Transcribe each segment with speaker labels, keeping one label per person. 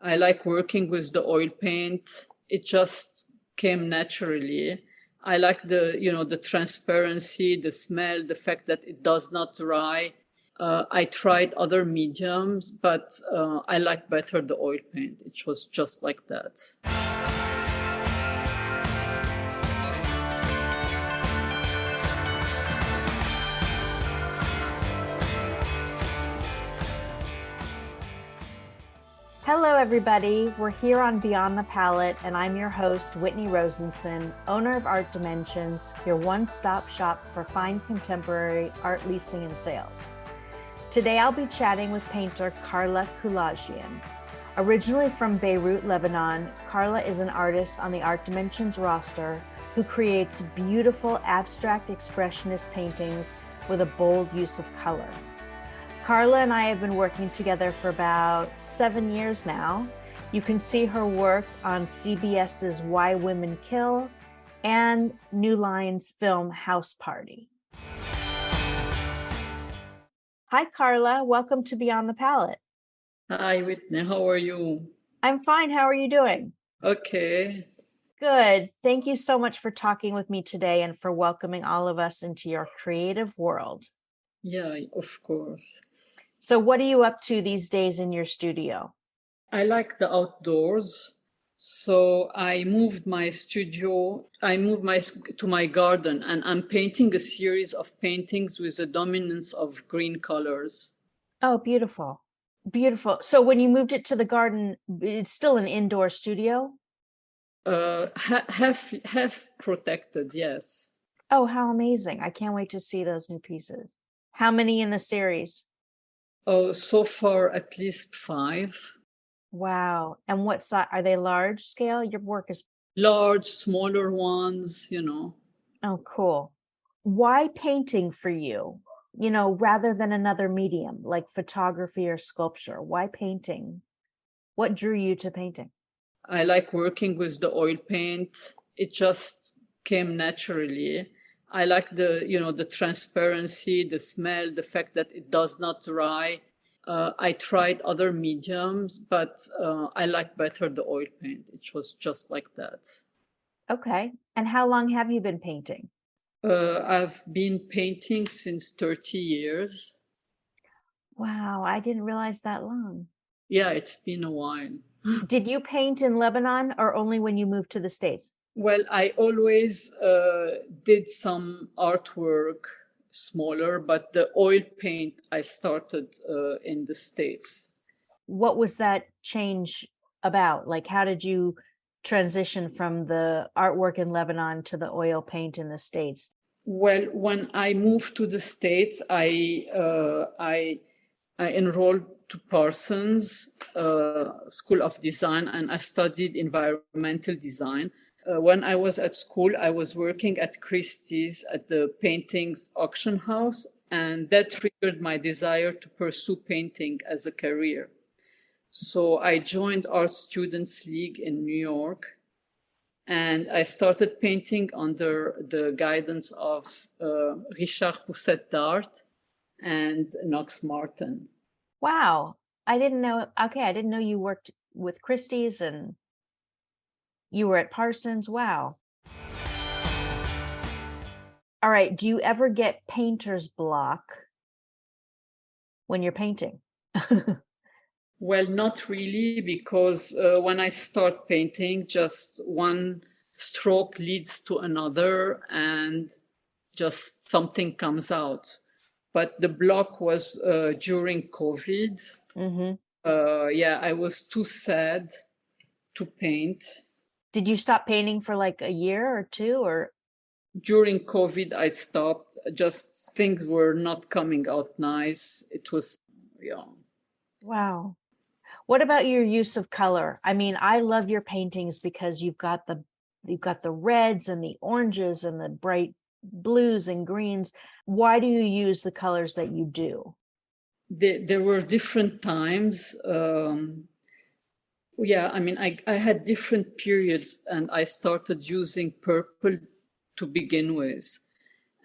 Speaker 1: I like working with the oil paint. It just came naturally. I like the transparency, the smell, the fact that it does not dry. I tried other mediums, but I like better the oil paint. It was just like that.
Speaker 2: Hello, everybody. We're here on Beyond the Palette, and I'm your host, Whitney Rosenson, owner of Art Dimensions, your one-stop shop for fine contemporary art leasing and sales. Today, I'll be chatting with painter Carla Koulajian. Originally from Beirut, Lebanon, Carla is an artist on the Art Dimensions roster who creates beautiful abstract expressionist paintings with a bold use of color. Carla and I have been working together for about 7 years now. You can see her work on CBS's Why Women Kill and New Line's film House Party. Hi, Carla. Welcome to Beyond the Palette.
Speaker 1: Hi, Whitney. How are you?
Speaker 2: I'm fine. How are you doing?
Speaker 1: Okay.
Speaker 2: Good. Thank you so much for talking with me today and for welcoming all of us into your creative world.
Speaker 1: Yeah, of course.
Speaker 2: So what are you up to these days in your studio?
Speaker 1: I like the outdoors. So I moved my studio, to my garden, and I'm painting a series of paintings with a dominance of green colors.
Speaker 2: Oh, beautiful. Beautiful. So when you moved it to the garden, it's still an indoor studio?
Speaker 1: Half protected, yes.
Speaker 2: Oh, how amazing. I can't wait to see those new pieces. How many in the series?
Speaker 1: Oh, so far at least 5.
Speaker 2: Wow. And what size? Are they large scale? Your work is
Speaker 1: Large, smaller ones,
Speaker 2: Oh, cool. Why painting for you? Rather than another medium like photography or sculpture? Why painting? What drew you to painting?
Speaker 1: I like working with the oil paint. It just came naturally. I like the transparency, the smell, the fact that it does not dry. I tried other mediums, but I like better the oil paint. It was just like that.
Speaker 2: Okay. And how long have you been painting?
Speaker 1: I've been painting since 30 years.
Speaker 2: Wow, I didn't realize that long.
Speaker 1: Yeah, it's been a while.
Speaker 2: Did you paint in Lebanon or only when you moved to the States?
Speaker 1: Well, I always did some artwork smaller, but the oil paint I started in the States.
Speaker 2: What was that change about? Like, how did you transition from the artwork in Lebanon to the oil paint in the States?
Speaker 1: Well, when I moved to the States, I enrolled to Parsons School of Design, and I studied environmental design. When I was at school, I was working at Christie's at the paintings auction house, and that triggered my desire to pursue painting as a career. So I joined Art Students League in New York, and I started painting under the guidance of Richard Pousset d'Art and Knox Martin.
Speaker 2: Wow. I didn't know. Okay, I didn't know you worked with Christie's and you were at Parsons. Wow. All right. Do you ever get painter's block when you're painting?
Speaker 1: Well, not really, because when I start painting, just one stroke leads to another and just something comes out. But the block was during COVID. Yeah, I was too sad to paint.
Speaker 2: Did you stop painting for like a year or two, or?
Speaker 1: During COVID, I stopped. Just things were not coming out nice. It was, yeah.
Speaker 2: Wow. What about your use of color? I mean, I love your paintings because you've got the reds and the oranges and the bright blues and greens. Why do you use the colors that you do?
Speaker 1: There were different times. Yeah, I mean, I had different periods, and I started using purple to begin with.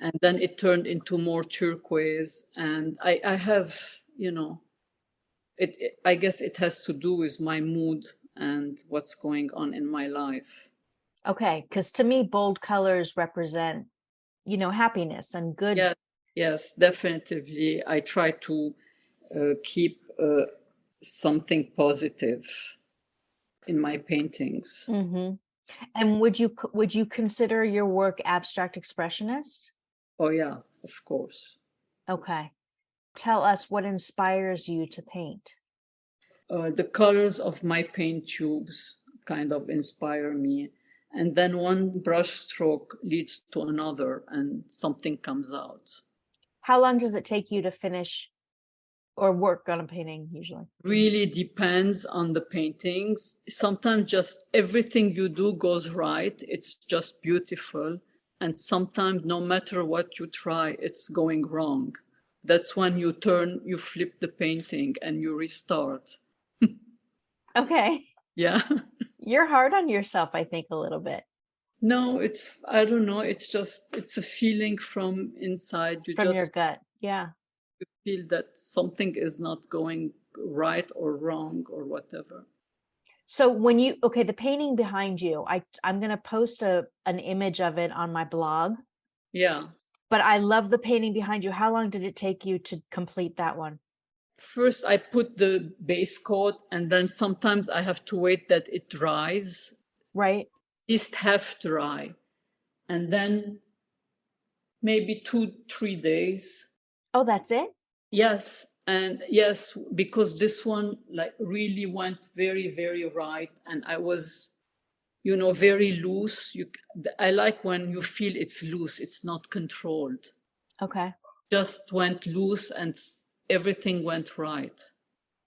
Speaker 1: And then it turned into more turquoise. And I have, I guess it has to do with my mood and what's going on in my life.
Speaker 2: Okay, because to me, bold colors represent, happiness and good.
Speaker 1: Yeah, yes, definitely. I try to keep something positive in my paintings.
Speaker 2: Mm-hmm. And would you consider your work abstract expressionist?
Speaker 1: Oh yeah, of course.
Speaker 2: Okay. Tell us what inspires you to paint.
Speaker 1: The colors of my paint tubes kind of inspire me. And then one brush stroke leads to another and something comes out.
Speaker 2: How long does it take you to finish or work on a painting usually?
Speaker 1: Really depends on the paintings. Sometimes just everything you do goes right. It's just beautiful. And sometimes no matter what you try, it's going wrong. That's when you flip the painting and you restart.
Speaker 2: Okay.
Speaker 1: Yeah.
Speaker 2: You're hard on yourself, I think, a little bit.
Speaker 1: No, I don't know. It's a feeling from inside. You
Speaker 2: From your
Speaker 1: just
Speaker 2: gut. Yeah.
Speaker 1: feel that something is not going right or wrong or whatever.
Speaker 2: So the painting behind you, I'm going to post an image of it on my blog,
Speaker 1: Yeah.
Speaker 2: but I love the painting behind you. How long did it take you to complete that one?
Speaker 1: First, I put the base coat, and then sometimes I have to wait that it dries,
Speaker 2: Right.
Speaker 1: at least half dry, and then maybe 2-3 days.
Speaker 2: Oh, that's it?
Speaker 1: Yes, and yes, because this one like really went very, very right, and I was, very loose. I like when you feel it's loose; it's not controlled.
Speaker 2: Okay.
Speaker 1: Just went loose, and everything went right.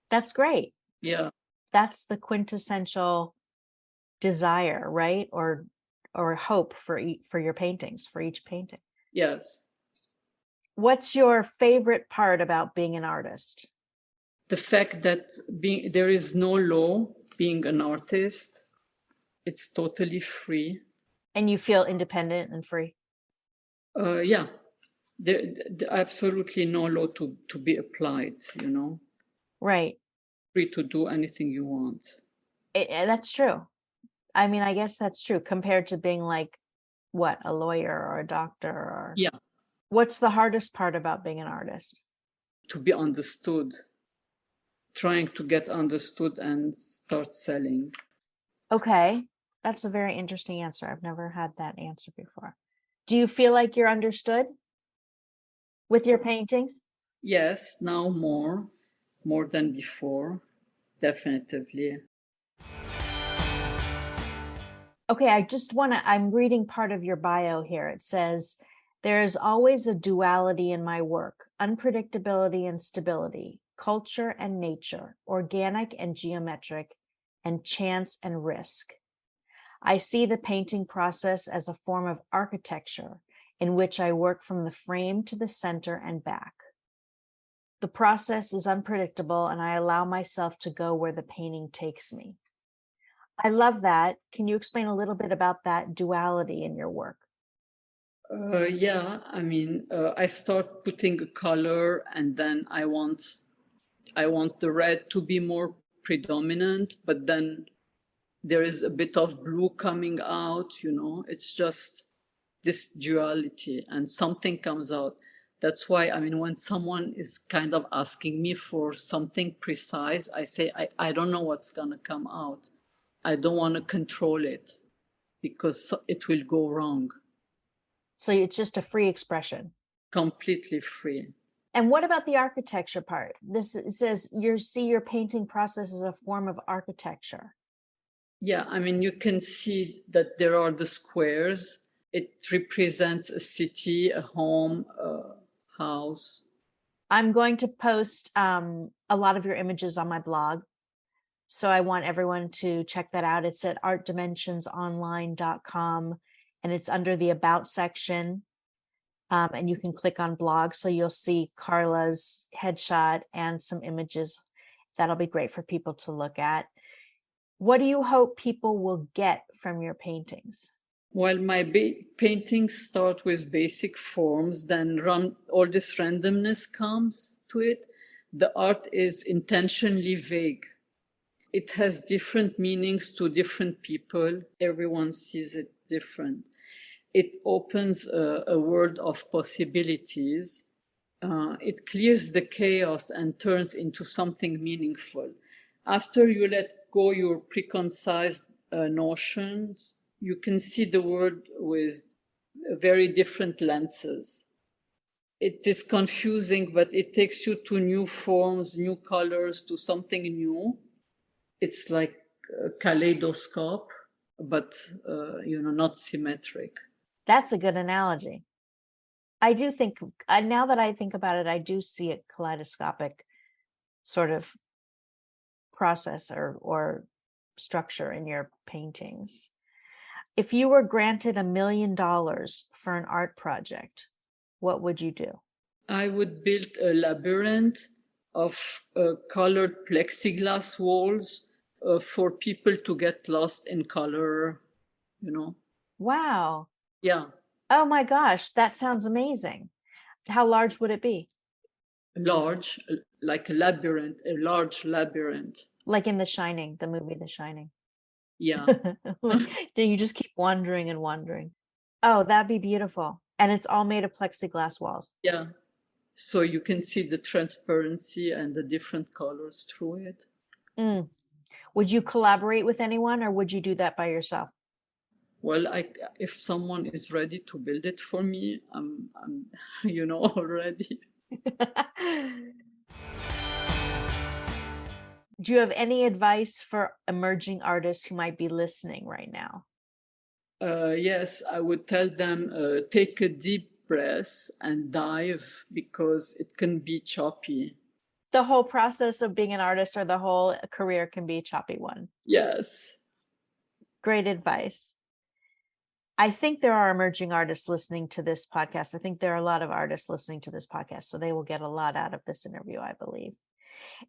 Speaker 2: That's great.
Speaker 1: Yeah.
Speaker 2: That's the quintessential desire, right? Or hope for your paintings, for each painting.
Speaker 1: Yes.
Speaker 2: What's your favorite part about being an artist?
Speaker 1: The fact that there is no law being an artist, it's totally free.
Speaker 2: And you feel independent and free?
Speaker 1: Yeah, there absolutely no law to be applied,
Speaker 2: Right.
Speaker 1: free to do anything you want.
Speaker 2: That's true. I mean, I guess that's true compared to being like, what, a lawyer or a doctor or.
Speaker 1: Yeah,
Speaker 2: What's the hardest part about being an artist?
Speaker 1: to be understood, trying to get understood and start selling.
Speaker 2: Okay. That's a very interesting answer. I've never had that answer before. Do you feel like you're understood with your paintings?
Speaker 1: Yes, now more than before, definitely.
Speaker 2: Okay, I'm reading part of your bio here. It says, there is always a duality in my work, unpredictability and stability, culture and nature, organic and geometric, and chance and risk. I see the painting process as a form of architecture in which I work from the frame to the center and back. The process is unpredictable, and I allow myself to go where the painting takes me. I love that. Can you explain a little bit about that duality in your work?
Speaker 1: Yeah, I mean, I start putting a color, and then I want the red to be more predominant, but then there is a bit of blue coming out. It's just this duality, and something comes out. That's why, I mean, when someone is kind of asking me for something precise, I say, I don't know what's gonna come out. I don't want to control it because it will go wrong.
Speaker 2: So it's just a free expression.
Speaker 1: Completely free.
Speaker 2: And what about the architecture part? It says your painting process as a form of architecture.
Speaker 1: Yeah, I mean, you can see that there are the squares. It represents a city, a home, a house.
Speaker 2: I'm going to post a lot of your images on my blog. So I want everyone to check that out. It's at artdimensionsonline.com, and it's under the About section. And you can click on blog. So you'll see Carla's headshot and some images. That'll be great for people to look at. What do you hope people will get from your paintings?
Speaker 1: While my paintings start with basic forms, then all this randomness comes to it. the art is intentionally vague. It has different meanings to different people. Everyone sees it different. It opens a world of possibilities. It clears the chaos and turns into something meaningful. After you let go your preconceived notions, you can see the world with very different lenses. It is confusing, but it takes you to new forms, new colors, to something new. It's like a kaleidoscope, but not symmetric.
Speaker 2: That's a good analogy. I do think, now that I think about it, I do see a kaleidoscopic sort of process or structure in your paintings. If you were granted $1 million for an art project, what would you do?
Speaker 1: I would build a labyrinth of colored plexiglass walls for people to get lost in color,
Speaker 2: Wow.
Speaker 1: Yeah.
Speaker 2: Oh my gosh, that sounds amazing. How large would it be?
Speaker 1: Large, like a large labyrinth.
Speaker 2: Like in The Shining, the movie The Shining.
Speaker 1: Yeah.
Speaker 2: You just keep wandering and wandering. Oh, that'd be beautiful. And it's all made of plexiglass walls.
Speaker 1: Yeah. So you can see the transparency and the different colors through it.
Speaker 2: Would you collaborate with anyone, or would you do that by yourself?
Speaker 1: Well, if someone is ready to build it for me, I'm already.
Speaker 2: Do you have any advice for emerging artists who might be listening right now?
Speaker 1: Yes, I would tell them take a deep breath and dive, because it can be choppy.
Speaker 2: The whole process of being an artist, or the whole career, can be a choppy one.
Speaker 1: Yes.
Speaker 2: Great advice. I think there are emerging artists listening to this podcast. I think there are a lot of artists listening to this podcast, so they will get a lot out of this interview, I believe.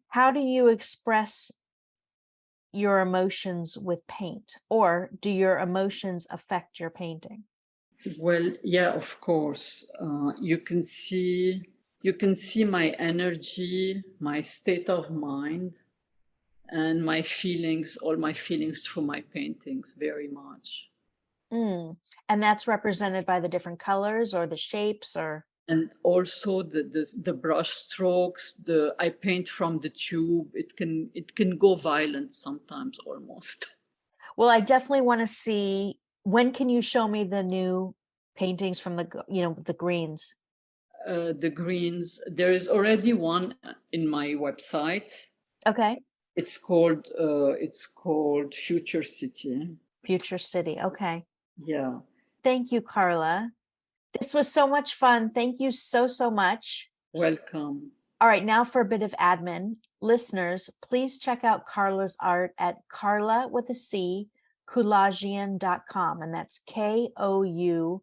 Speaker 2: How do you express your emotions with paint, or do your emotions affect your painting?
Speaker 1: Well, yeah, of course. You can see my energy, my state of mind, and my feelings, all my feelings through my paintings very much.
Speaker 2: And that's represented by the different colors or the shapes, or?
Speaker 1: And also the brush strokes. I paint from the tube. It can go violent sometimes, almost.
Speaker 2: Well, I definitely want to see. When can you show me the new paintings from the greens?
Speaker 1: The greens. There is already one in my website.
Speaker 2: Okay.
Speaker 1: It's called Future City.
Speaker 2: Future City. Okay.
Speaker 1: Yeah.
Speaker 2: Thank you, Carla. This was so much fun. Thank you so much.
Speaker 1: Welcome.
Speaker 2: All right, now for a bit of admin. Listeners, please check out Carla's art at Carla with a C, Koulajian.com, and that's Koulajian,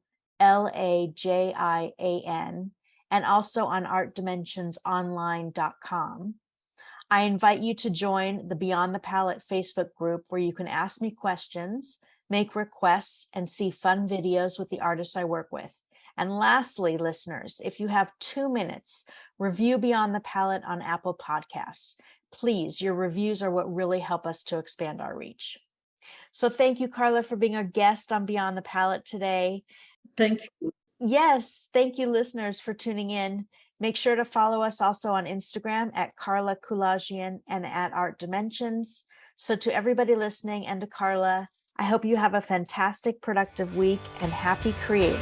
Speaker 2: and also on artdimensionsonline.com. I invite you to join the Beyond the Palette Facebook group, where you can ask me questions, make requests, and see fun videos with the artists I work with. And lastly, listeners, if you have 2 minutes, review Beyond the Palette on Apple Podcasts. Please, your reviews are what really help us to expand our reach. So thank you, Carla, for being our guest on Beyond the Palette today.
Speaker 1: Thank you.
Speaker 2: Yes, thank you, listeners, for tuning in. Make sure to follow us also on Instagram at Carla Koulajian and at Art Dimensions. So to everybody listening, and to Carla, I hope you have a fantastic, productive week, and happy creating.